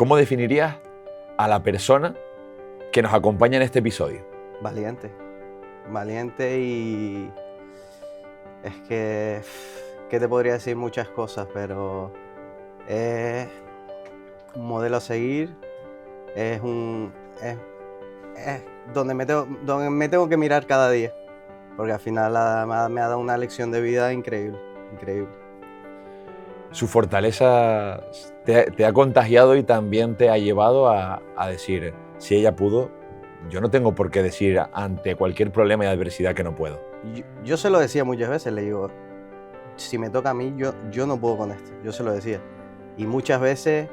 ¿cómo definirías a la persona que nos acompaña en este episodio? Valiente. Valiente y... Es que... ¿Qué te podría decir? Muchas cosas, pero... Es un modelo a seguir. Es donde me tengo que mirar cada día. Porque al final me ha dado una lección de vida increíble. Increíble. Su fortaleza te ha contagiado y también te ha llevado a decir, si ella pudo, yo no tengo por qué decir ante cualquier problema y adversidad que no puedo. Yo se lo decía muchas veces, le digo, si me toca a mí, yo no puedo con esto. Yo se lo decía. Y muchas veces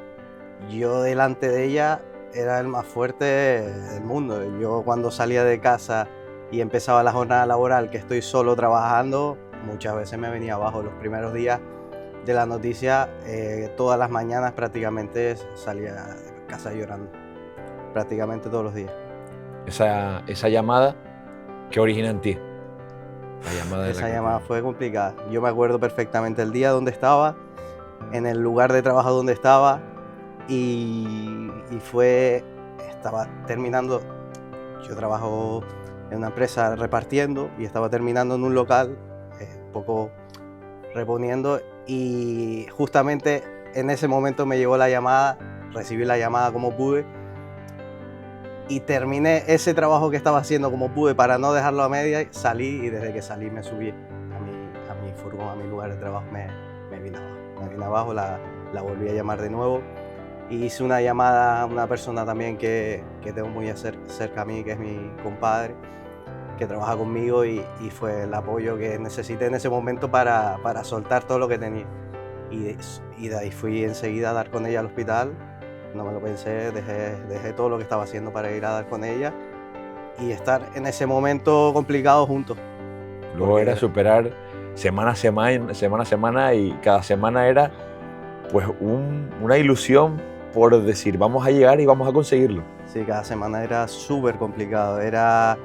yo delante de ella era el más fuerte del mundo. Yo cuando salía de casa y empezaba la jornada laboral, que estoy solo trabajando, muchas veces me venía abajo. Los primeros días de la noticia, todas las mañanas prácticamente salía de casa llorando, prácticamente todos los días. Esa llamada, ¿qué origina en ti? Esa llamada fue complicada. Yo me acuerdo perfectamente el día donde estaba, en el lugar de trabajo donde estaba, y estaba terminando. Yo trabajo en una empresa repartiendo y estaba terminando en un local, un poco reponiendo, y justamente en ese momento me llegó la llamada, recibí la llamada como pude y terminé ese trabajo que estaba haciendo como pude para no dejarlo a media. Salí y desde que salí me subí a mi furgón, a mi lugar de trabajo, me vine abajo. Me vine abajo, la volví a llamar de nuevo y hice una llamada a una persona también que tengo muy cerca a mí, que es mi compadre, que trabaja conmigo, y fue el apoyo que necesité en ese momento para soltar todo lo que tenía. Y de ahí fui enseguida a dar con ella al hospital. No me lo pensé, dejé todo lo que estaba haciendo para ir a dar con ella y estar en ese momento complicado juntos. Luego era superar semana a semana, y cada semana era pues una ilusión por decir, vamos a llegar y vamos a conseguirlo. Sí, cada semana era súper complicado. Era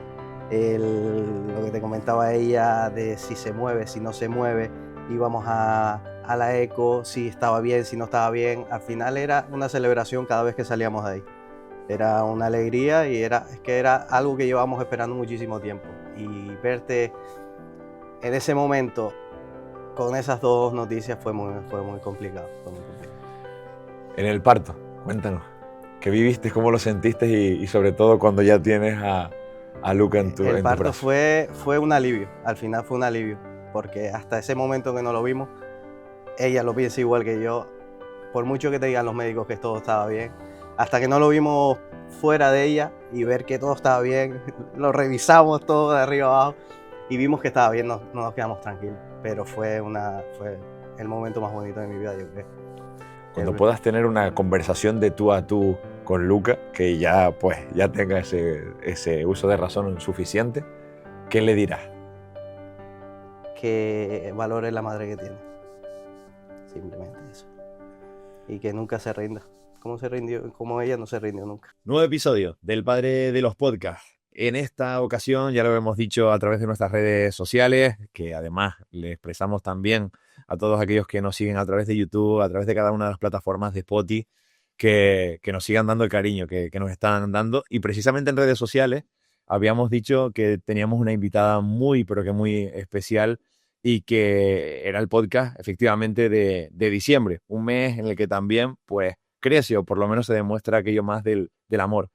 lo que te comentaba ella de si se mueve, si no se mueve. Íbamos a la eco, si estaba bien, si no estaba bien. Al final era una celebración cada vez que salíamos de ahí. Era una alegría y es que era algo que llevábamos esperando muchísimo tiempo. Y verte en ese momento con esas dos noticias fue muy complicado. En el parto, cuéntanos, ¿qué viviste, cómo lo sentiste y sobre todo cuando ya tienes a Luca en tu brazo? El parto fue un alivio, al final fue un alivio, porque hasta ese momento que no lo vimos, ella lo piensa igual que yo. Por mucho que te digan los médicos que todo estaba bien, hasta que no lo vimos fuera de ella y ver que todo estaba bien, lo revisamos todo de arriba abajo y vimos que estaba bien, no nos quedamos tranquilos. Pero fue el momento más bonito de mi vida, yo creo. Cuando puedas tener una conversación de tú a tú con Luca, que ya tenga ese uso de razón suficiente, ¿qué le dirás? Que valore la madre que tiene. Simplemente eso. Y que nunca se rinda. Como ella no se rindió nunca. Nuevo episodio del Padre de los Podcasts. En esta ocasión, ya lo hemos dicho a través de nuestras redes sociales, que además le expresamos también a todos aquellos que nos siguen a través de YouTube, a través de cada una de las plataformas de Spotify, que nos sigan dando el cariño que nos están dando. Y precisamente en redes sociales habíamos dicho que teníamos una invitada muy, pero que muy especial, y que era el podcast efectivamente de diciembre, un mes en el que también pues crece, o por lo menos se demuestra aquello más del amor.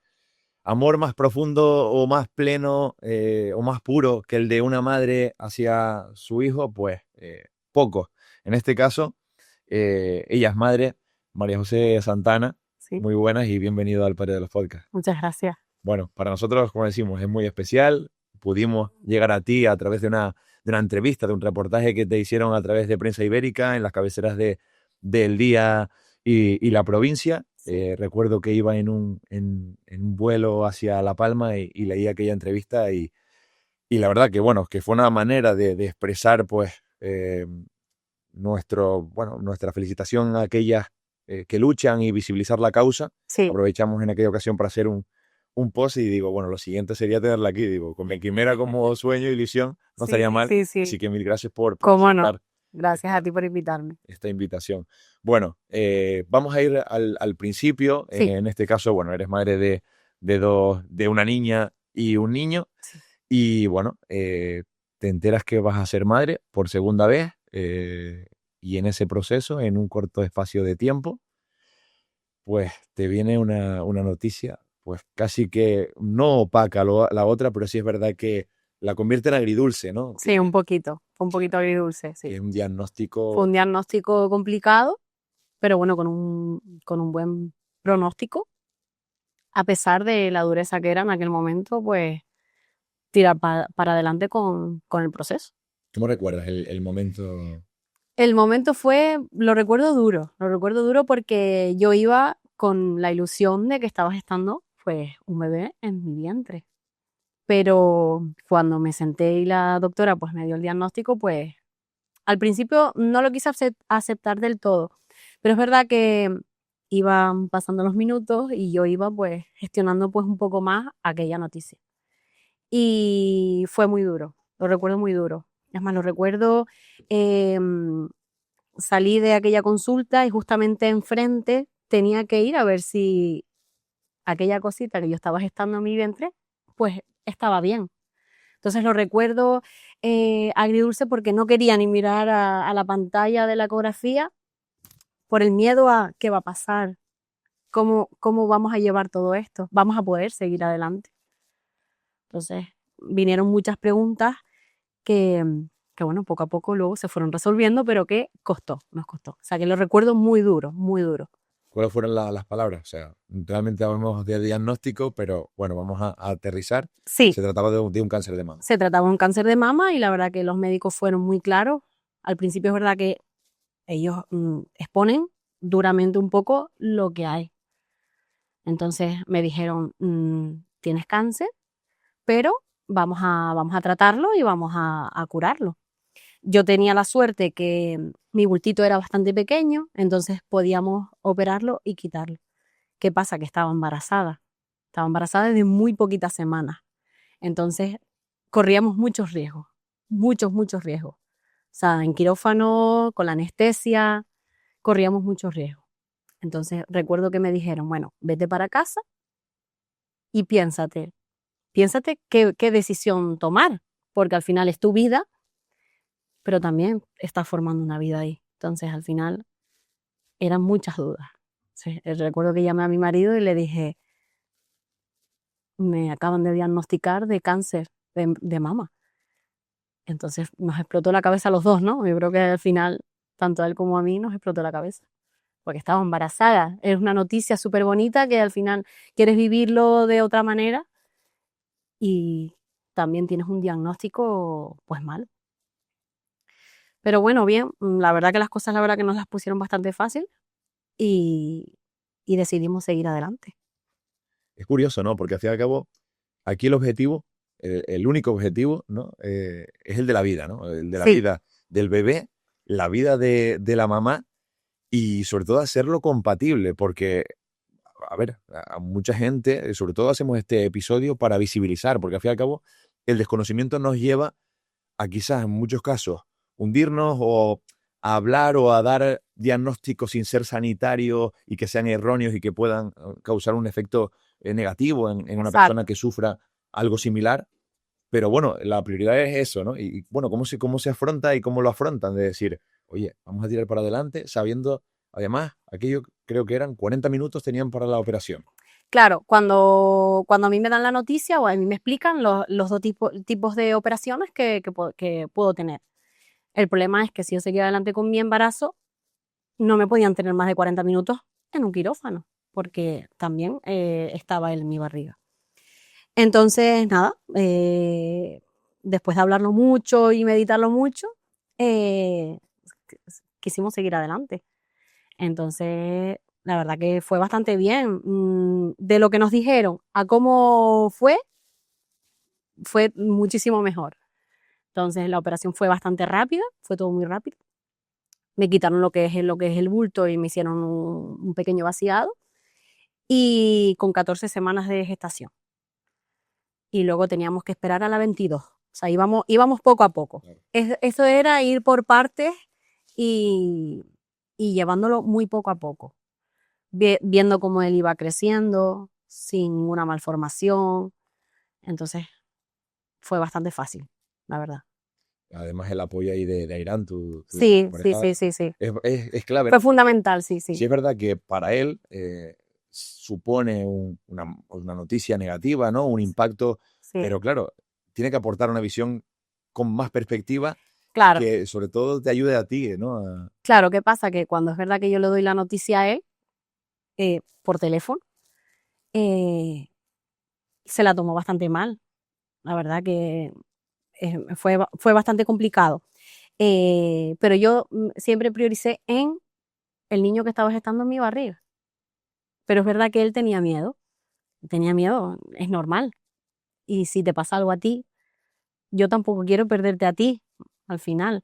Amor más profundo o más pleno o más puro que el de una madre hacia su hijo, pues poco. En este caso, ella es madre, María José Santana. Sí. Muy buenas y bienvenido al Padre de los Podcasts. Muchas gracias. Bueno, para nosotros, como decimos, es muy especial. Pudimos llegar a ti a través de una entrevista, de un reportaje que te hicieron a través de Prensa Ibérica en las cabeceras del Día y La Provincia. Recuerdo que iba en un vuelo hacia La Palma y leí aquella entrevista y la verdad que bueno, que fue una manera de expresar pues nuestra felicitación a aquellas que luchan y visibilizar la causa. Sí. Aprovechamos en aquella ocasión para hacer un post y digo, bueno, lo siguiente sería tenerla aquí, digo, con mi quimera como sueño y ilusión, no estaría mal. Sí. Así que mil gracias por ¿Cómo aceptar. no? Gracias a ti por invitarme. Esta invitación. Bueno, vamos a ir al principio. Sí. En este caso, bueno, eres madre de una niña y un niño. Sí. Y bueno, te enteras que vas a ser madre por segunda vez. Y en ese proceso, en un corto espacio de tiempo, pues te viene una noticia, pues casi que no opaca la otra, pero sí es verdad que la convierte en agridulce, ¿no? Sí, un poquito agridulce, sí. Que es un diagnóstico... Fue un diagnóstico complicado, pero bueno, con un buen pronóstico. A pesar de la dureza que era en aquel momento, pues tirar para adelante con el proceso. ¿Cómo recuerdas el momento? El momento lo recuerdo duro porque yo iba con la ilusión de que estaba gestando pues un bebé en mi vientre. Pero cuando me senté y la doctora pues me dio el diagnóstico, pues al principio no lo quise aceptar del todo. Pero es verdad que iban pasando los minutos y yo iba pues gestionando pues un poco más aquella noticia. Y fue muy duro, lo recuerdo muy duro. Es más, lo recuerdo, salí de aquella consulta y justamente enfrente tenía que ir a ver si aquella cosita que yo estaba gestando en mi vientre, pues estaba bien. Entonces lo recuerdo agridulce porque no quería ni mirar a la pantalla de la ecografía por el miedo a qué va a pasar, cómo vamos a llevar todo esto, vamos a poder seguir adelante. Entonces vinieron muchas preguntas que bueno, poco a poco luego se fueron resolviendo, pero que nos costó. O sea, que lo recuerdo muy duro, muy duro. ¿Cuáles fueron las palabras? O sea, realmente hablamos de diagnóstico, pero bueno, vamos a aterrizar. Sí. Se trataba de un cáncer de mama. Se trataba de un cáncer de mama y la verdad que los médicos fueron muy claros. Al principio es verdad que ellos exponen duramente un poco lo que hay. Entonces me dijeron, tienes cáncer, pero vamos a tratarlo y vamos a curarlo. Yo tenía la suerte que mi bultito era bastante pequeño, entonces podíamos operarlo y quitarlo. ¿Qué pasa? Que estaba embarazada. Estaba embarazada de muy poquitas semanas. Entonces corríamos muchos riesgos, muchos riesgos. O sea, en quirófano, con la anestesia, corríamos muchos riesgos. Entonces recuerdo que me dijeron, bueno, vete para casa y piénsate qué decisión tomar, porque al final es tu vida, pero también estás formando una vida ahí. Entonces al final eran muchas dudas. Sí, recuerdo que llamé a mi marido y le dije, me acaban de diagnosticar de cáncer de mama. Entonces nos explotó la cabeza a los dos, ¿no? Yo creo que al final, tanto a él como a mí, nos explotó la cabeza. Porque estaba embarazada. Es una noticia súper bonita que al final quieres vivirlo de otra manera y también tienes un diagnóstico, pues mal. Pero bueno, bien, la verdad que las cosas, la verdad que nos las pusieron bastante fácil y decidimos seguir adelante. Es curioso, ¿no? Porque al fin y al cabo, aquí el objetivo, el único objetivo, ¿no? Es el de la vida, ¿no? El de la vida del bebé, la vida de la mamá y sobre todo hacerlo compatible, porque, a ver, a mucha gente, sobre todo hacemos este episodio para visibilizar, porque al fin y al cabo el desconocimiento nos lleva a quizás en muchos casos hundirnos o a hablar o a dar diagnósticos sin ser sanitarios y que sean erróneos y que puedan causar un efecto negativo en una persona que sufra algo similar. Pero bueno, la prioridad es eso, ¿no? Y bueno, cómo se afronta y cómo lo afrontan, de decir, oye, vamos a tirar para adelante, sabiendo, además, aquello creo que eran 40 minutos tenían para la operación. Claro, cuando a mí me dan la noticia o a mí me explican los dos tipos de operaciones que puedo tener. El problema es que si yo seguía adelante con mi embarazo, no me podían tener más de 40 minutos en un quirófano, porque también estaba él en mi barriga. Entonces, nada, después de hablarlo mucho y meditarlo mucho, quisimos seguir adelante. Entonces, la verdad que fue bastante bien. De lo que nos dijeron a cómo fue muchísimo mejor. Entonces, la operación fue bastante rápida, fue todo muy rápido. Me quitaron lo que es el bulto y me hicieron un pequeño vaciado. Y con 14 semanas de gestación. Y luego teníamos que esperar a la 22. O sea, íbamos poco a poco. Eso era ir por partes y, y llevándolo muy poco a poco, viendo cómo él iba creciendo, sin una malformación. Entonces fue bastante fácil, la verdad. Además, el apoyo ahí de Airán, tu Sí, sí, pareja, sí, sí, sí. es clave. Fue fundamental, sí, Sí sí. es verdad que para él supone una noticia negativa, ¿no? Un impacto, Sí, pero claro, tiene que aportar una visión con más perspectiva claro, que sobre todo te ayude a ti, ¿no? claro. ¿Qué pasa? Que cuando es verdad que yo le doy la noticia a él por teléfono, eh, se la tomó bastante mal. La verdad que fue bastante complicado. Pero yo siempre prioricé en el niño que estaba gestando en mi barriga. Pero es verdad que él tenía miedo, es normal. Y si te pasa algo a ti, yo tampoco quiero perderte a ti al final.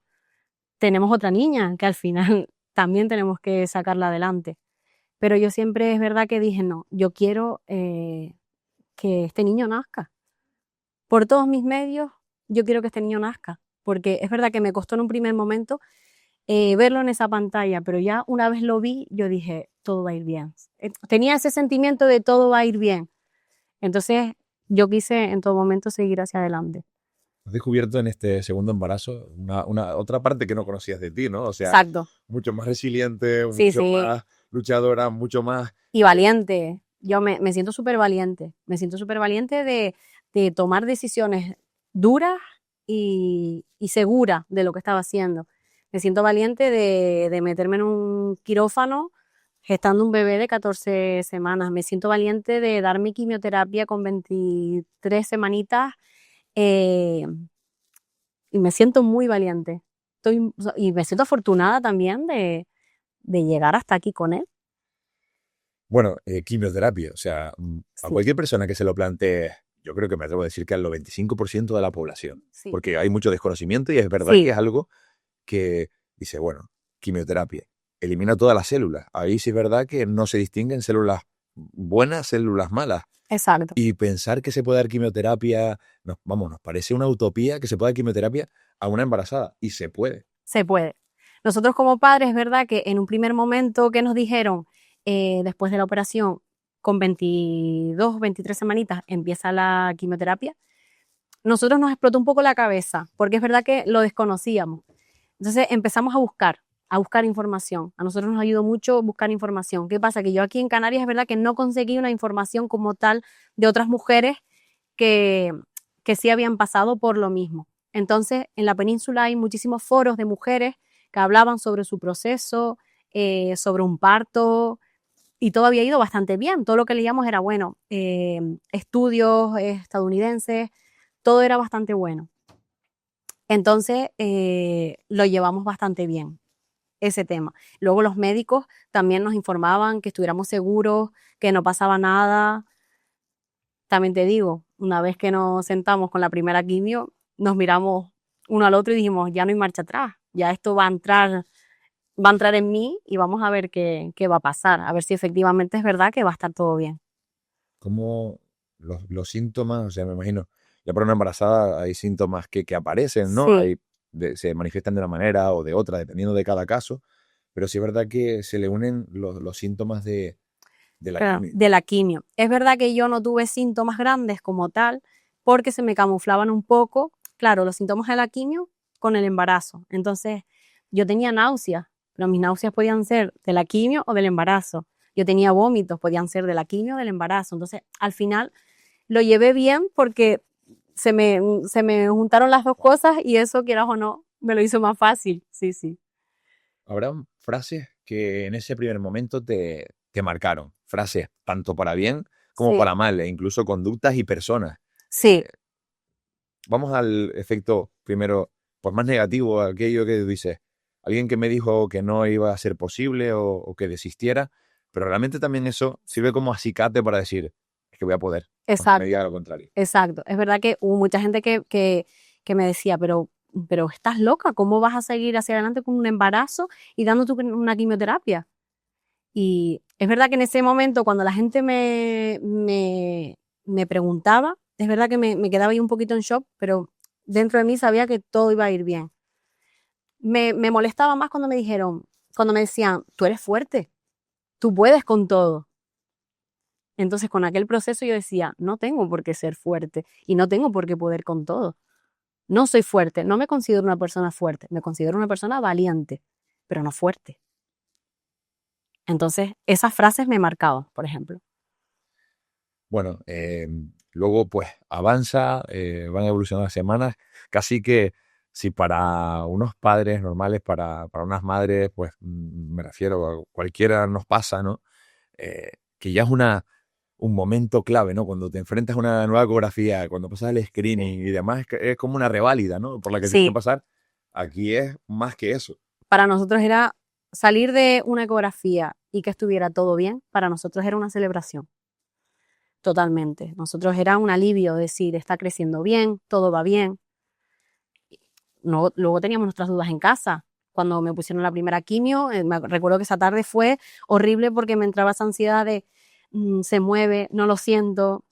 Tenemos otra niña que al final también tenemos que sacarla adelante. Pero yo siempre es verdad que dije, no, yo quiero que este niño nazca. Por todos mis medios, yo quiero que este niño nazca. Porque es verdad que me costó en un primer momento verlo en esa pantalla, pero ya una vez lo vi, yo dije, todo va a ir bien. Tenía ese sentimiento de todo va a ir bien. Entonces, yo quise en todo momento seguir hacia adelante. Has descubierto en este segundo embarazo otra parte que no conocías de ti, ¿no? O sea, Exacto. mucho más resiliente, Sí, mucho sí. más luchadora, mucho más... Y valiente. Yo me siento súper valiente. Me siento súper valiente de tomar decisiones duras y segura de lo que estaba haciendo. Me siento valiente de meterme en un quirófano gestando un bebé de 14 semanas. Me siento valiente de dar mi quimioterapia con 23 semanitas eh, y me siento muy valiente. Y me siento afortunada también de llegar hasta aquí con él. Bueno, quimioterapia, o sea, a Sí, cualquier persona que se lo plantee, yo creo que me atrevo a decir que al 95% de la población, sí, porque hay mucho desconocimiento y es verdad que sí, es algo que dice, bueno, quimioterapia, elimina todas las células. Ahí sí es verdad que no se distinguen células buenas, células malas. exacto. Y pensar que se puede dar quimioterapia, nos parece una utopía que se pueda dar quimioterapia a una embarazada. Y se puede. Se puede. Nosotros como padres, es verdad que en un primer momento que nos dijeron, después de la operación, con 22, 23 semanitas empieza la quimioterapia, nosotros nos explotó un poco la cabeza, porque es verdad que lo desconocíamos. Entonces empezamos a buscar información. A nosotros nos ayudó mucho buscar información. ¿Qué pasa? Que yo aquí en Canarias es verdad que no conseguí una información como tal de otras mujeres que, que sí habían pasado por lo mismo. Entonces, en la península hay muchísimos foros de mujeres que hablaban sobre su proceso, sobre un parto, y todo había ido bastante bien. Todo lo que leíamos era bueno. Estudios estadounidenses, todo era bastante bueno. Entonces, lo llevamos bastante bien, ese tema. Luego los médicos también nos informaban que estuviéramos seguros, que no pasaba nada. También te digo, una vez que nos sentamos con la primera quimio, nos miramos uno al otro y dijimos, ya no hay marcha atrás, ya esto va a entrar en mí y vamos a ver qué va a pasar, a ver si efectivamente es verdad que va a estar todo bien. Como los síntomas, o sea, me imagino, ya para una embarazada hay síntomas que aparecen, ¿no? Sí, Se manifiestan de una manera o de otra, dependiendo de cada caso. Pero sí es verdad que se le unen los síntomas de la claro, quimio. de la quimio. Es verdad que yo no tuve síntomas grandes como tal, porque se me camuflaban un poco, claro, los síntomas de la quimio con el embarazo. Entonces, yo tenía náuseas, pero mis náuseas podían ser de la quimio o del embarazo. Yo tenía vómitos, podían ser de la quimio o del embarazo. Entonces, al final lo llevé bien porque se me juntaron las dos cosas y eso, quieras o no, me lo hizo más fácil. Sí, sí. Habrá frases que en ese primer momento te marcaron. Frases tanto para bien como Sí, para mal, e incluso conductas y personas. sí, Vamos al efecto primero, pues más negativo, aquello que dices, alguien que me dijo que no iba a ser posible o que desistiera, pero realmente también eso sirve como acicate para decir, es que voy a poder, aunque me exacto. diga lo contrario. Exacto, es verdad que hubo mucha gente que me decía, pero estás loca, ¿cómo vas a seguir hacia adelante con un embarazo y dándote una quimioterapia? Y es verdad que en ese momento, cuando la gente me preguntaba, es verdad que me quedaba ahí un poquito en shock, pero dentro de mí sabía que todo iba a ir bien. me molestaba más cuando me decían, tú eres fuerte, tú puedes con todo. Entonces con aquel proceso yo decía, no tengo por qué ser fuerte y no tengo por qué poder con todo. No soy fuerte, no me considero una persona fuerte, me considero una persona valiente, pero no fuerte. Entonces esas frases me marcaban, por ejemplo. Bueno, luego pues avanza, van evolucionando las semanas, casi que si para unos padres normales, para unas madres, pues me refiero a cualquiera nos pasa, ¿no? Que ya es un momento clave, ¿no? Cuando te enfrentas a una nueva ecografía, cuando pasas el screening y demás, es como una reválida, ¿no? Por la que tienes que Sí, pasar. Aquí es más que eso. para nosotros era salir de una ecografía y que estuviera todo bien, para nosotros era una celebración, totalmente. Nosotros era un alivio decir, está creciendo bien, todo va bien. No, luego teníamos nuestras dudas en casa. Cuando me pusieron la primera quimio, recuerdo que esa tarde fue horrible porque me entraba esa ansiedad de se mueve, no lo siento.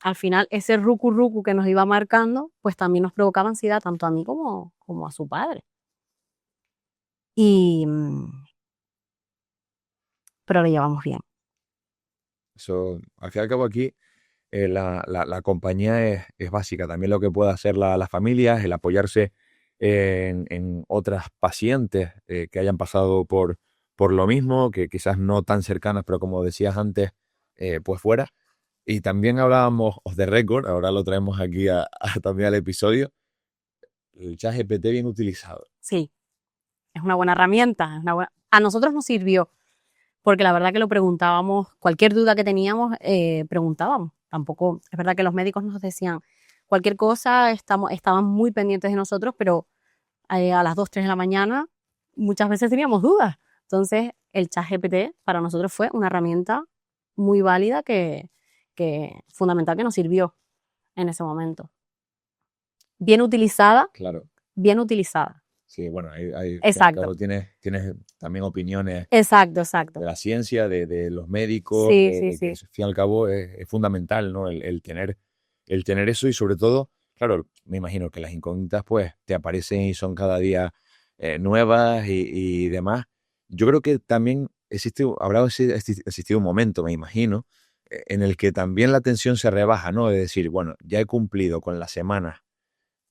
Al final, ese rucu que nos iba marcando, pues también nos provocaba ansiedad tanto a mí como a su padre. Y, pero lo llevamos bien. Eso, al fin y al cabo aquí, la compañía es básica. También lo que puede hacer la familia es el apoyarse en otras pacientes que hayan pasado por lo mismo, que quizás no tan cercanas, pero como decías antes, pues fuera. Y también hablábamos off the record, ahora lo traemos aquí también al episodio, el ChatGPT bien utilizado. Sí, es una buena herramienta. A nosotros nos sirvió, porque la verdad que lo preguntábamos, cualquier duda que teníamos, preguntábamos. Tampoco, es verdad que los médicos nos decían cualquier cosa, estaban muy pendientes de nosotros, pero a las 2, 3 de la mañana muchas veces teníamos dudas. Entonces, el ChatGPT para nosotros fue una herramienta muy válida que fundamental que nos sirvió en ese momento. Bien utilizada, Claro. bien utilizada. Sí, bueno, Exacto. claro, tienes también opiniones Exacto. de la ciencia, de los médicos, Sí. que al fin y al cabo es fundamental, ¿no? El tener eso y sobre todo, claro, me imagino que las incógnitas pues te aparecen y son cada día nuevas y demás. Yo creo que también habrá existido un momento, me imagino, en el que también la tensión se rebaja, ¿no? De decir, bueno, ya he cumplido con la semana,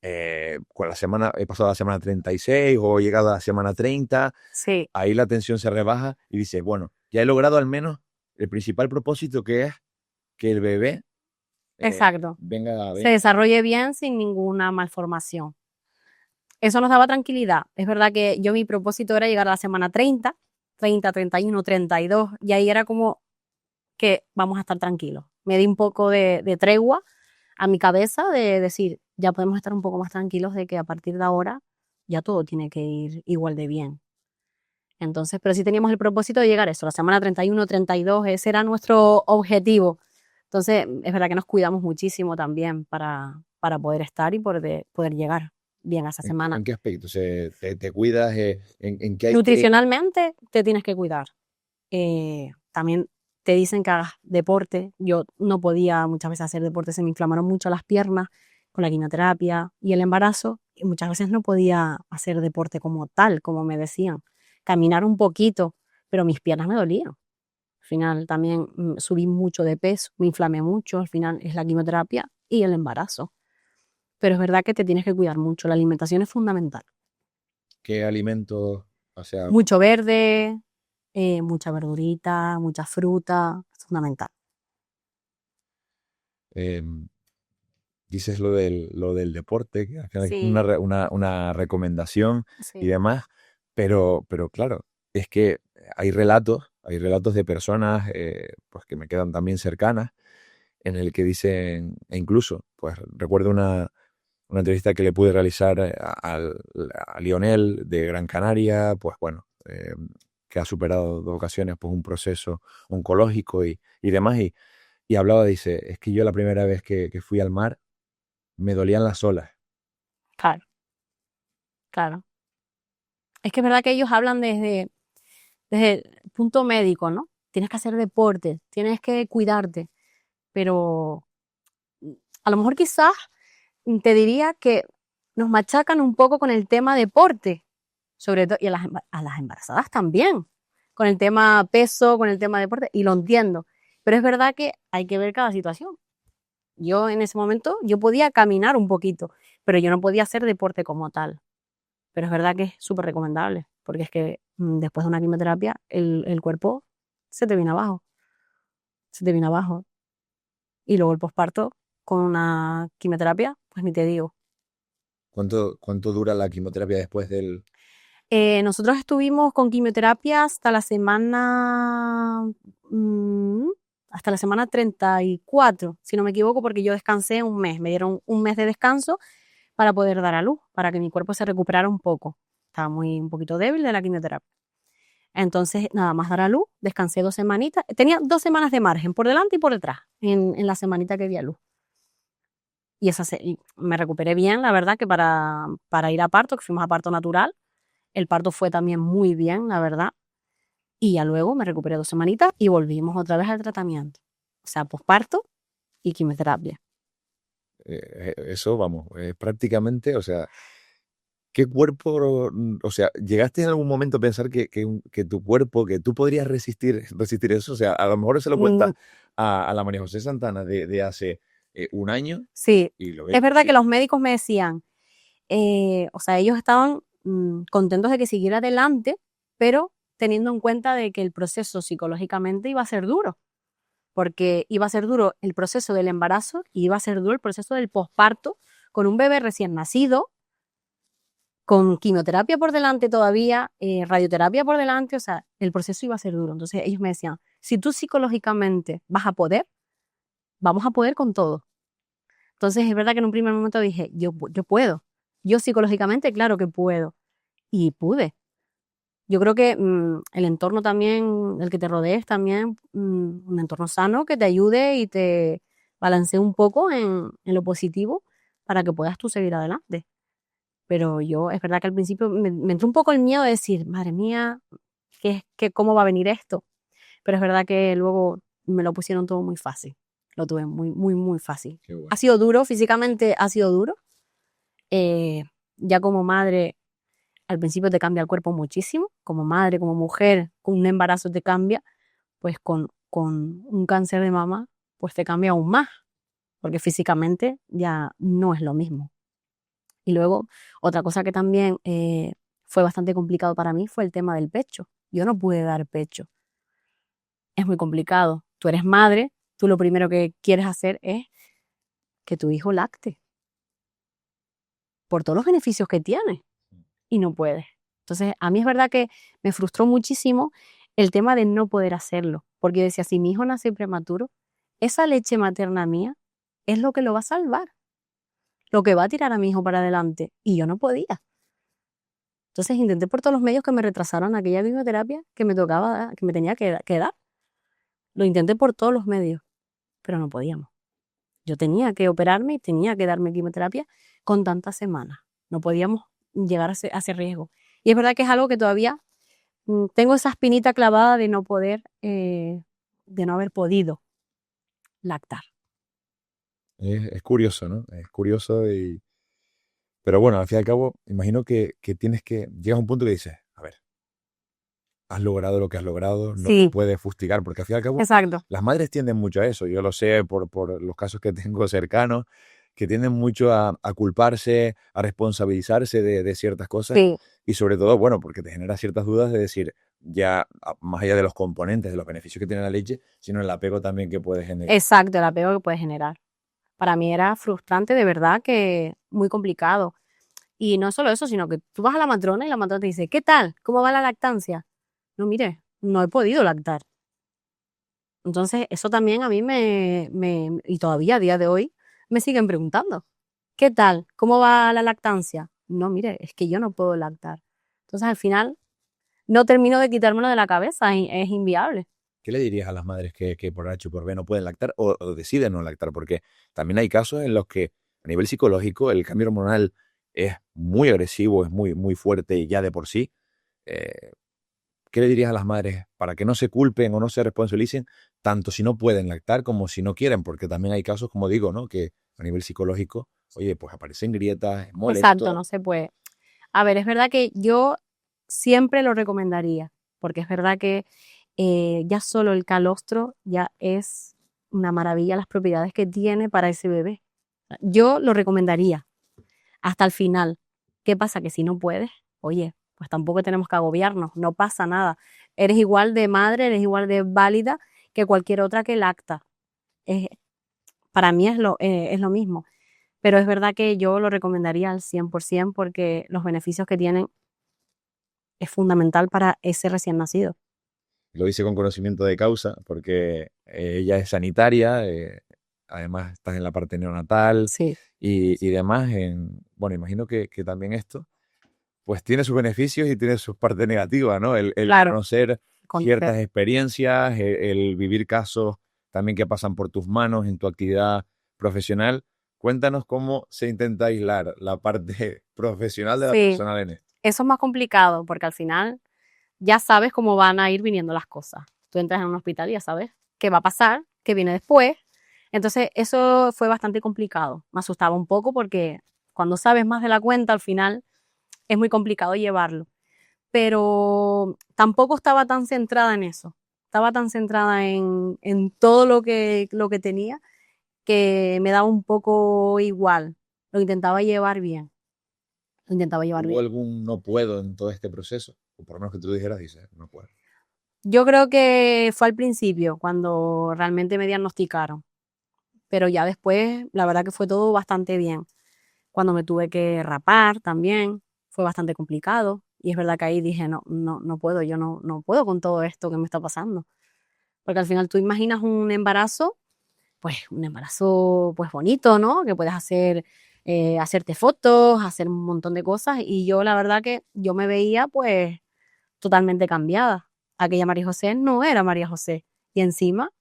he pasado la semana 36 o he llegado a la semana 30, Sí. ahí la tensión se rebaja y dices, bueno, ya he logrado al menos el principal propósito, que es que el bebé Exacto. venga. Se desarrolle bien sin ninguna malformación. Eso nos daba tranquilidad. Es verdad que mi propósito era llegar a la semana 30, 31, 32, y ahí era como que vamos a estar tranquilos. Me di un poco de tregua a mi cabeza de decir, ya podemos estar un poco más tranquilos de que a partir de ahora ya todo tiene que ir igual de bien. Entonces, pero sí teníamos el propósito de llegar a eso, la semana 31, 32, ese era nuestro objetivo. Entonces, es verdad que nos cuidamos muchísimo también para poder estar y poder llegar bien a esa semana. ¿En qué aspecto? ¿Te cuidas? ¿En qué hay Nutricionalmente te tienes que cuidar. También te dicen que hagas deporte. Yo no podía muchas veces hacer deporte, se me inflamaron mucho las piernas con la quimioterapia y el embarazo, y muchas veces no podía hacer deporte como tal, como me decían. Caminar un poquito, pero mis piernas me dolían. Al final también subí mucho de peso, me inflamé mucho, al final es la quimioterapia y el embarazo. Pero es verdad que te tienes que cuidar mucho, la alimentación es fundamental. qué alimentos? O sea, Mucho verde, mucha verdurita, mucha fruta, es fundamental. dices lo del deporte, que al final es Sí, una recomendación y sí, demás, pero claro, es que hay relatos de personas pues que me quedan también cercanas, en el que dicen, e incluso, pues recuerdo una entrevista que le pude realizar a Lionel de Gran Canaria, pues bueno, que ha superado 2 ocasiones pues un proceso oncológico y demás, y hablaba, dice, es que yo la primera vez que fui al mar me dolían las olas. claro, claro. Es que es verdad que ellos hablan desde el punto médico, ¿no? Tienes que hacer deporte, tienes que cuidarte, pero a lo mejor quizás te diría que nos machacan un poco con el tema deporte, sobre todo, y a las embarazadas también, con el tema peso, con el tema deporte, y lo entiendo. Pero es verdad que hay que ver cada situación. Yo en ese momento, yo podía caminar un poquito, pero yo no podía hacer deporte como tal. Pero es verdad que es súper recomendable, porque es que después de una quimioterapia, el cuerpo se te viene abajo. Se te viene abajo. Y luego el posparto, con una quimioterapia, pues ni te digo. ¿Cuánto dura la quimioterapia después del...? Nosotros estuvimos con quimioterapia hasta la semana 34, si no me equivoco, porque yo descansé un mes. Me dieron un mes de descanso para poder dar a luz, para que mi cuerpo se recuperara un poco. Estaba un poquito débil de la quimioterapia. Entonces, nada más dar a luz, descansé 2 semanitas. Tenía 2 semanas de margen, por delante y por detrás, en la semanita que di a luz. Y me recuperé bien, la verdad, que para ir a parto, que fuimos a parto natural, el parto fue también muy bien, la verdad. Y ya luego me recuperé 2 semanitas y volvimos otra vez al tratamiento. O sea, posparto y quimioterapia. Eso, vamos, prácticamente, o sea, ¿qué cuerpo, o sea, llegaste en algún momento a pensar que tu cuerpo, que tú podrías resistir eso? O sea, a lo mejor se lo cuentas a la María José Santana de hace un año. Sí, Y lo es verdad sí. que los médicos me decían, o sea, ellos estaban contentos de que siguiera adelante, pero teniendo en cuenta de que el proceso psicológicamente iba a ser duro, porque iba a ser duro el proceso del embarazo y iba a ser duro el proceso del posparto con un bebé recién nacido, con quimioterapia por delante todavía, radioterapia por delante, o sea, el proceso iba a ser duro. Entonces ellos me decían, si tú psicológicamente vas a poder, vamos a poder con todo. Entonces es verdad que en un primer momento dije, yo puedo. Yo psicológicamente, claro que puedo. Y pude. Yo creo que el entorno también, el que te rodees también, un entorno sano que te ayude y te balancee un poco en lo positivo para que puedas tú seguir adelante. Pero es verdad que al principio me entró un poco el miedo de decir, madre mía, ¿cómo va a venir esto? Pero es verdad que luego me lo pusieron todo muy fácil. Lo tuve muy, muy, muy fácil. Qué bueno. Ha sido duro, físicamente ha sido duro. Ya como madre, al principio te cambia el cuerpo muchísimo. Como madre, como mujer, con un embarazo te cambia. Pues con un cáncer de mama, pues te cambia aún más. Porque físicamente ya no es lo mismo. Y luego, otra cosa que también fue bastante complicado para mí fue el tema del pecho. Yo no pude dar pecho. Es muy complicado. Tú eres madre, tú lo primero que quieres hacer es que tu hijo lacte. Por todos los beneficios que tiene. Y no puedes. Entonces, a mí es verdad que me frustró muchísimo el tema de no poder hacerlo. Porque yo decía, si mi hijo nace prematuro, esa leche materna mía es lo que lo va a salvar. Lo que va a tirar a mi hijo para adelante. Y yo no podía. Entonces intenté por todos los medios que me retrasaran aquella quimioterapia que me tocaba, que me tenía que dar. Lo intenté por todos los medios, pero no podíamos. Yo tenía que operarme y tenía que darme quimioterapia con tantas semanas. No podíamos llegar a ese riesgo. Y es verdad que es algo que todavía tengo esa espinita clavada de no poder, de no haber podido lactar. Es curioso, ¿no? Es curioso y... Pero bueno, al fin y al cabo, imagino que llegas a un punto que dices, a ver, has logrado lo que has logrado, no te Sí, puedes fustigar, porque al fin y al cabo, exacto. las madres tienden mucho a eso, yo lo sé por los casos que tengo cercanos, que tienden mucho a culparse, a responsabilizarse de ciertas cosas, Sí, y sobre todo, bueno, porque te genera ciertas dudas de decir, ya más allá de los componentes, de los beneficios que tiene la leche, sino el apego también que puede generar. exacto, el apego que puede generar. Para mí era frustrante, de verdad, que muy complicado. Y no solo eso, sino que tú vas a la matrona y la matrona te dice, ¿qué tal? ¿Cómo va la lactancia? No, mire, no he podido lactar. Entonces, eso también a mí y todavía a día de hoy, me siguen preguntando, ¿qué tal? ¿Cómo va la lactancia? No, mire, es que yo no puedo lactar. Entonces, al final, no termino de quitármelo de la cabeza, es inviable. ¿Qué le dirías a las madres que por H o por B no pueden lactar o deciden no lactar? Porque también hay casos en los que a nivel psicológico el cambio hormonal es muy agresivo, es muy, muy fuerte y ya de por sí. Eh, ¿Qué le dirías a las madres para que no se culpen o no se responsabilicen tanto si no pueden lactar como si no quieren? Porque también hay casos, como digo, ¿no? Que a nivel psicológico, oye, pues aparecen grietas, es Exacto, molesto. no se puede. A ver, es verdad que yo siempre lo recomendaría, porque es verdad que ya solo el calostro ya es una maravilla las propiedades que tiene para ese bebé. Yo lo recomendaría hasta el final. ¿Qué pasa? Que si no puedes, oye, pues tampoco tenemos que agobiarnos, no pasa nada. Eres igual de madre, eres igual de válida que cualquier otra que lacta. Para mí es lo mismo. Pero es verdad que yo lo recomendaría al 100% porque los beneficios que tienen es fundamental para ese recién nacido. Lo hice con conocimiento de causa porque ella es sanitaria, además estás en la parte neonatal Sí. y demás. Bueno, imagino que también esto pues tiene sus beneficios y tiene sus partes negativas, ¿no? El Claro. conocer ciertas experiencias, el vivir casos también que pasan por tus manos en tu actividad profesional. Cuéntanos cómo se intenta aislar la parte profesional de la personal en esto. Eso es más complicado porque al final ya sabes cómo van a ir viniendo las cosas. Tú entras en un hospital y ya sabes qué va a pasar, qué viene después. Entonces eso fue bastante complicado. Me asustaba un poco porque cuando sabes más de la cuenta al final es muy complicado llevarlo. Pero tampoco estaba tan centrada en eso. Estaba tan centrada en todo lo que tenía que me daba un poco igual. Lo intentaba llevar bien. ¿Hubo algún no puedo en todo este proceso? O por lo menos que tú dijeras, dices, no puedo. Yo creo que fue al principio, cuando realmente me diagnosticaron. Pero ya después, la verdad que fue todo bastante bien. Cuando me tuve que rapar también, fue bastante complicado. Y es verdad que ahí dije, no puedo, yo no puedo con todo esto que me está pasando. Porque al final tú imaginas un embarazo pues bonito, ¿no? Que puedes hacer, hacerte fotos, hacer un montón de cosas. Y yo la verdad que yo me veía pues totalmente cambiada. Aquella María José no era María José. Y encima,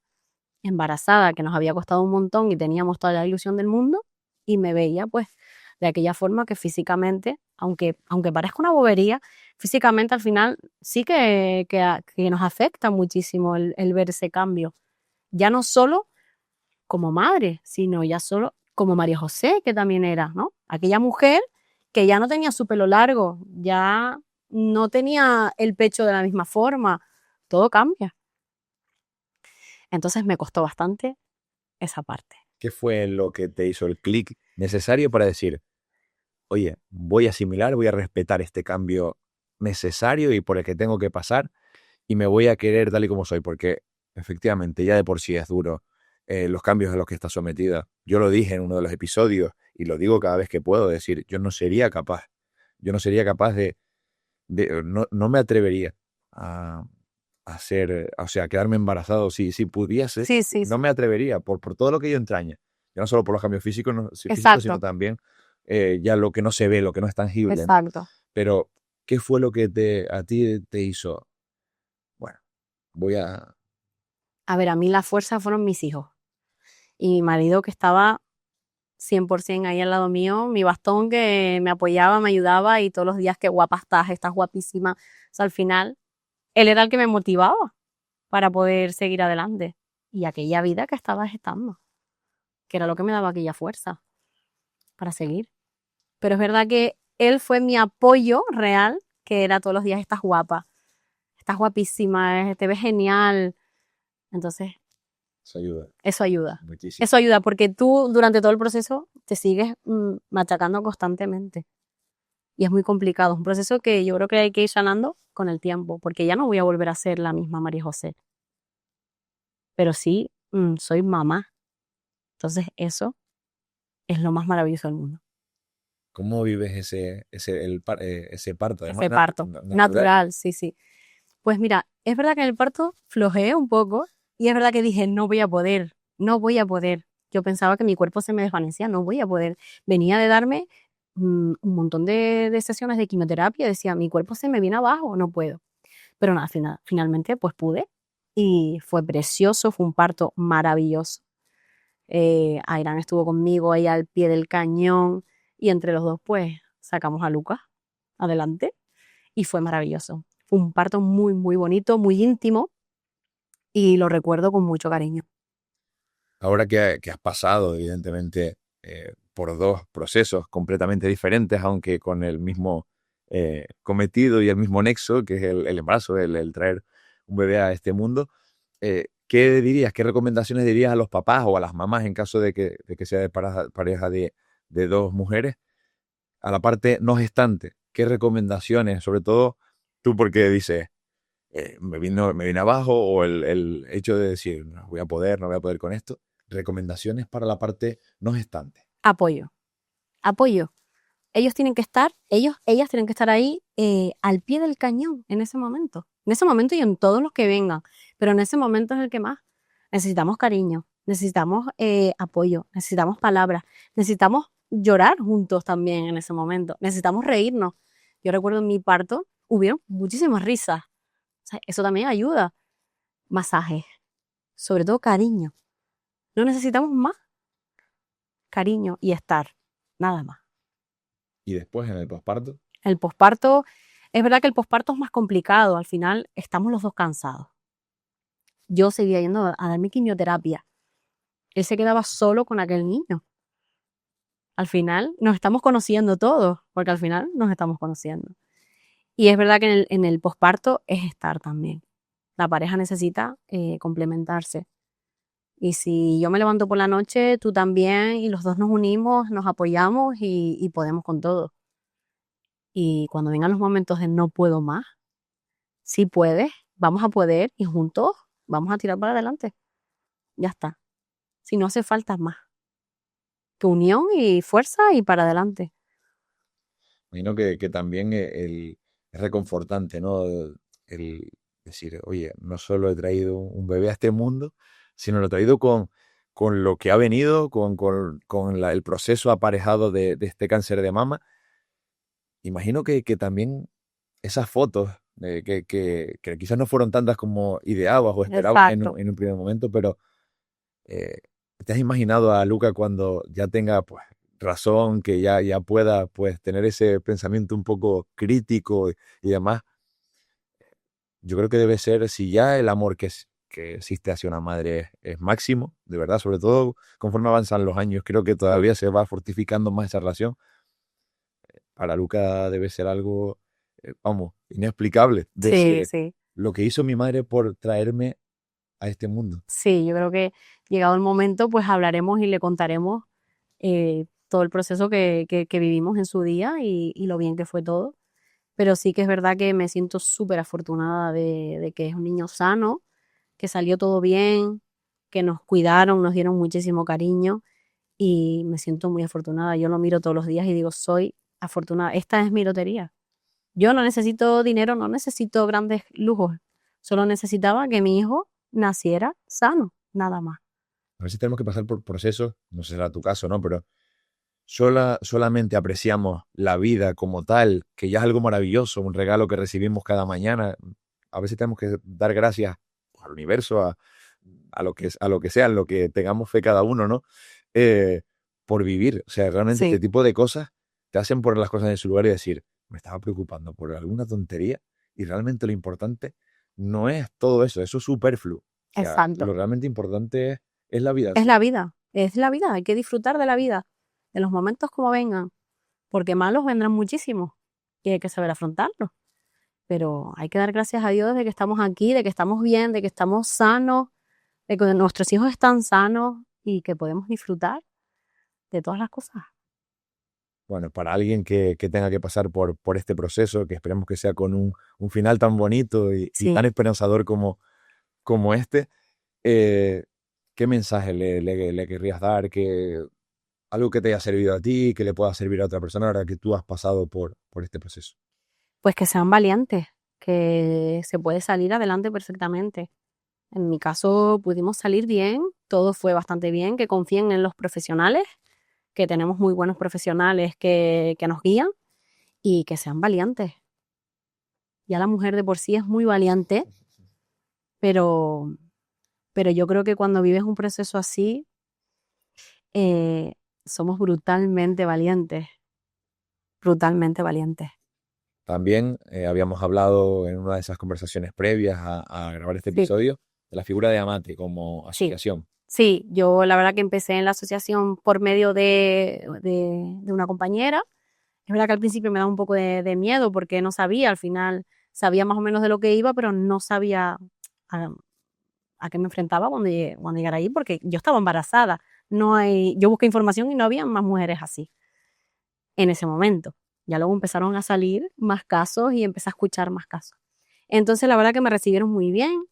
embarazada, que nos había costado un montón y teníamos toda la ilusión del mundo, y me veía pues de aquella forma que físicamente, aunque parezca una bobería, físicamente al final sí que nos afecta muchísimo el ver ese cambio. Ya no solo como madre, sino ya solo como María José, que también era, ¿no? Aquella mujer que ya no tenía su pelo largo, ya no tenía el pecho de la misma forma, todo cambia. Entonces me costó bastante esa parte. ¿Qué fue lo que te hizo el clic necesario para decir, oye, voy a asimilar, voy a respetar este cambio necesario y por el que tengo que pasar y me voy a querer tal y como soy? Porque efectivamente ya de por sí es duro los cambios a los que está sometida. Yo lo dije en uno de los episodios y lo digo cada vez que puedo decir, yo no sería capaz no me atrevería a hacer, o sea, quedarme embarazado si pudiese, no me atrevería por todo lo que ello entraña. Ya no solo por los cambios físicos, sino también ya lo que no se ve, lo que no es tangible. Exacto. Pero, ¿qué fue lo que a ti te hizo? Bueno, voy a... A ver, a mí la fuerza fueron mis hijos. Y mi marido que estaba 100% ahí al lado mío, mi bastón que me apoyaba, me ayudaba y todos los días, qué guapa estás guapísima. O sea, al final, él era el que me motivaba para poder seguir adelante. Y aquella vida que estaba gestando, que era lo que me daba aquella fuerza para seguir. Pero es verdad que él fue mi apoyo real, que era todos los días, estás guapa, estás guapísima, te ves genial. Entonces, Eso ayuda. Eso ayuda. Muchísimo. Eso ayuda porque tú durante todo el proceso te sigues machacando constantemente. Y es muy complicado. Es un proceso que yo creo que hay que ir sanando con el tiempo, porque ya no voy a volver a ser la misma María José. Pero sí, soy mamá. Entonces eso es lo más maravilloso del mundo. ¿Cómo vives ese parto? Ese parto natural, sí. Pues mira, es verdad que en el parto flojeé un poco y es verdad que dije, no voy a poder. Yo pensaba que mi cuerpo se me desvanecía, no voy a poder. Venía de darme un montón de sesiones de quimioterapia, decía, mi cuerpo se me viene abajo, no puedo. Pero nada, finalmente pues pude y fue precioso, fue un parto maravilloso. Airán estuvo conmigo ahí al pie del cañón y entre los dos pues sacamos a Lucas adelante y fue maravilloso. Fue un parto muy, muy bonito, muy íntimo y lo recuerdo con mucho cariño. Ahora que has pasado, evidentemente, por dos procesos completamente diferentes, aunque con el mismo cometido y el mismo nexo, que es el embarazo, el traer un bebé a este mundo. ¿Qué dirías, qué recomendaciones dirías a los papás o a las mamás en caso de que sea de pareja de dos mujeres? A la parte no gestante, ¿qué recomendaciones? Sobre todo tú, porque dices, me vine abajo, o el hecho de decir, no voy a poder, no voy a poder con esto. Recomendaciones para la parte no gestante. Apoyo. Ellos tienen que estar, ellas tienen que estar ahí al pie del cañón en ese momento. En ese momento y en todos los que vengan. Pero en ese momento es el que más. Necesitamos cariño, necesitamos apoyo, necesitamos palabras, necesitamos llorar juntos también en ese momento, necesitamos reírnos. Yo recuerdo en mi parto hubieron muchísimas risas. O sea, eso también ayuda. Masajes, sobre todo cariño. No necesitamos más cariño y estar, nada más. Y después en el posparto. El posparto, es verdad que el posparto es más complicado, al final estamos los dos cansados. Yo seguía yendo a dar mi quimioterapia. Él se quedaba solo con aquel niño. Al final nos estamos conociendo todos, porque al final nos estamos conociendo. Y es verdad que en el posparto es estar también. La pareja necesita complementarse. Y si yo me levanto por la noche, tú también, y los dos nos unimos, nos apoyamos y podemos con todo. Y cuando vengan los momentos de no puedo más, si puedes, vamos a poder y juntos vamos a tirar para adelante. Ya está. Si no hace falta más que unión y fuerza y para adelante. Imagino que también es reconfortante, ¿no? El decir, oye, no solo he traído un bebé a este mundo, sino lo he traído con lo que ha venido, con el proceso aparejado de este cáncer de mama. Imagino que también esas fotos, que quizás no fueron tantas como ideabas o esperabas Exacto. en un primer momento, pero eh, ¿te has imaginado a Luca cuando ya tenga pues razón, que ya pueda pues tener ese pensamiento un poco crítico y demás? Yo creo que debe ser, si ya el amor que existe hacia una madre es máximo, de verdad, sobre todo conforme avanzan los años, creo que todavía se va fortificando más esa relación. Para Luca debe ser algo, vamos, inexplicable. Sí, Desde sí. lo que hizo mi madre por traerme a este mundo. Sí, yo creo que llegado el momento, pues hablaremos y le contaremos todo el proceso que vivimos en su día y lo bien que fue todo. Pero sí que es verdad que me siento súper afortunada de que es un niño sano, que salió todo bien, que nos cuidaron, nos dieron muchísimo cariño y me siento muy afortunada. Yo lo miro todos los días y digo, soy afortunada. Esta es mi lotería. Yo no necesito dinero, no necesito grandes lujos. Solo necesitaba que mi hijo naciera sano, nada más. A veces tenemos que pasar por procesos, no sé si será tu caso, ¿no? Pero solamente apreciamos la vida como tal, que ya es algo maravilloso, un regalo que recibimos cada mañana. A veces tenemos que dar gracias al universo, a lo que sea, en lo que tengamos fe cada uno, ¿no? Eh, por vivir. O sea, realmente este Sí, tipo de cosas te hacen poner las cosas en su lugar y decir, me estaba preocupando por alguna tontería y realmente lo importante no es todo eso, eso es superfluo. O sea, lo exacto. realmente importante es la vida en sí. Es la vida, hay que disfrutar de la vida, de los momentos como vengan, porque malos vendrán muchísimos y hay que saber afrontarlos. Pero hay que dar gracias a Dios de que estamos aquí, de que estamos bien, de que estamos sanos, de que nuestros hijos están sanos y que podemos disfrutar de todas las cosas. Bueno, para alguien que tenga que pasar por este proceso, que esperemos que sea con un final tan bonito y tan Sí, esperanzador como este, eh, ¿qué mensaje le querrías dar? Algo que te haya servido a ti, que le pueda servir a otra persona ahora que tú has pasado por este proceso. pues que sean valientes, que se puede salir adelante perfectamente. En mi caso pudimos salir bien, todo fue bastante bien, que confíen en los profesionales, que tenemos muy buenos profesionales que nos guían y que sean valientes. Ya la mujer de por sí es muy valiente, pero, pero yo creo que cuando vives un proceso así, eh, somos brutalmente valientes, brutalmente valientes. También habíamos hablado en una de esas conversaciones previas a grabar este Sí, episodio de la figura de Amate como sí, asociación. sí. Yo la verdad que empecé en la asociación por medio de una compañera Es verdad que al principio me daba un poco de miedo porque no sabía, al final sabía más o menos de lo que iba, pero no sabía a qué me enfrentaba cuando llegara ahí, porque yo estaba embarazada. Yo busqué información y no había más mujeres así en ese momento. Ya luego empezaron a salir más casos y empecé a escuchar más casos. Entonces la verdad que me recibieron muy bien.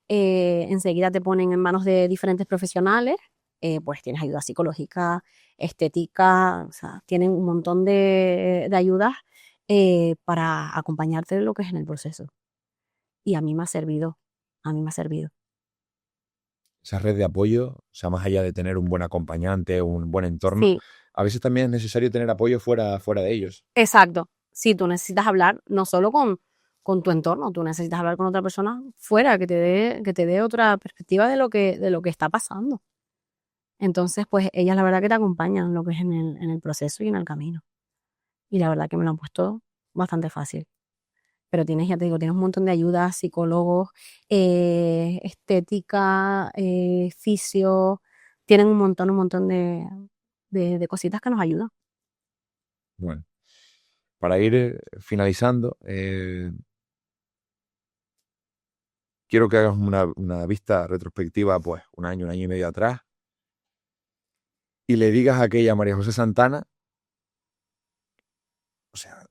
Enseguida te ponen en manos de diferentes profesionales, pues tienes ayuda psicológica, estética, o sea, tienen un montón de ayudas para acompañarte en lo que es en el proceso. Y a mí me ha servido, a mí me ha servido. Esa red de apoyo, o sea, más allá de tener un buen acompañante, un buen entorno, Sí, a veces también es necesario tener apoyo fuera de ellos. exacto. Sí, tú necesitas hablar no solo con tu entorno, tú necesitas hablar con otra persona fuera que te dé otra perspectiva de lo que está pasando. Entonces, pues ellas la verdad que te acompañan en lo que es en el proceso y en el camino. Y la verdad que me lo han puesto bastante fácil. Pero tienes, ya te digo, tienes un montón de ayudas, psicólogos, estética, fisio, tienen un montón de cositas que nos ayudan. Bueno, para ir finalizando, quiero que hagas una vista retrospectiva, pues, un año y medio atrás, y le digas a aquella María José Santana, o sea,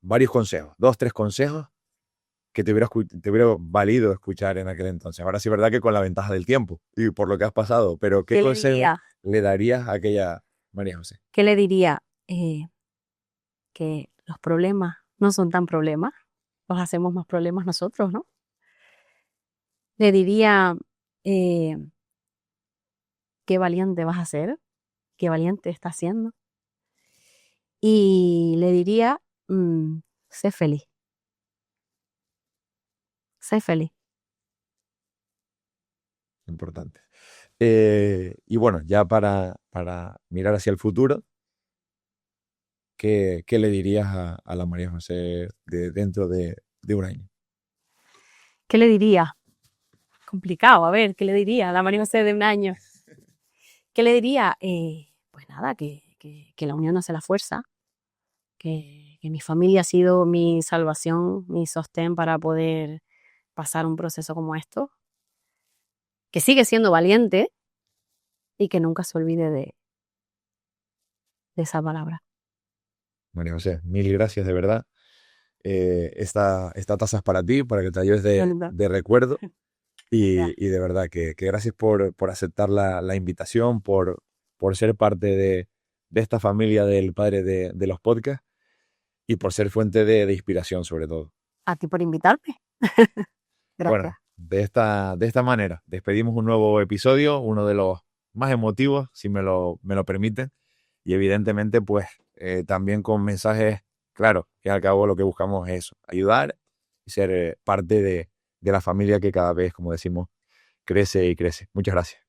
varios consejos, 2, 3 consejos que te hubiera valido escuchar en aquel entonces. Ahora sí es verdad que con la ventaja del tiempo y por lo que has pasado, pero ¿qué ¿Qué le consejo diría? le darías a aquella María José? ¿Qué le diría? Que los problemas no son tan problemas, los hacemos más problemas nosotros, ¿no? Le diría, eh, qué valiente vas a ser, qué valiente estás siendo. Y le diría, sé feliz, sé feliz. Importante. Y bueno, ya para mirar hacia el futuro, ¿qué le dirías a la María José dentro de un año? ¿Qué le diría? Complicado, a ver, ¿qué le diría a la María José de un año? ¿Qué le diría? Pues nada, que la unión hace la fuerza, que mi familia ha sido mi salvación, mi sostén para poder pasar un proceso como esto, que sigue siendo valiente y que nunca se olvide de esa palabra. María José, mil gracias de verdad. Esta taza es para ti, para que te ayudes ¿Verdad? de recuerdo. Gracias. Y de verdad que gracias por aceptar la invitación, por ser parte de esta familia del padre de los podcasts y por ser fuente de inspiración sobre todo. A ti por invitarme. Gracias. Bueno, de esta manera despedimos un nuevo episodio, uno de los más emotivos, si me lo permiten, y evidentemente pues también con mensajes claros, que al cabo lo que buscamos es eso, ayudar y ser parte de la familia que cada vez, como decimos, crece y crece. Muchas gracias.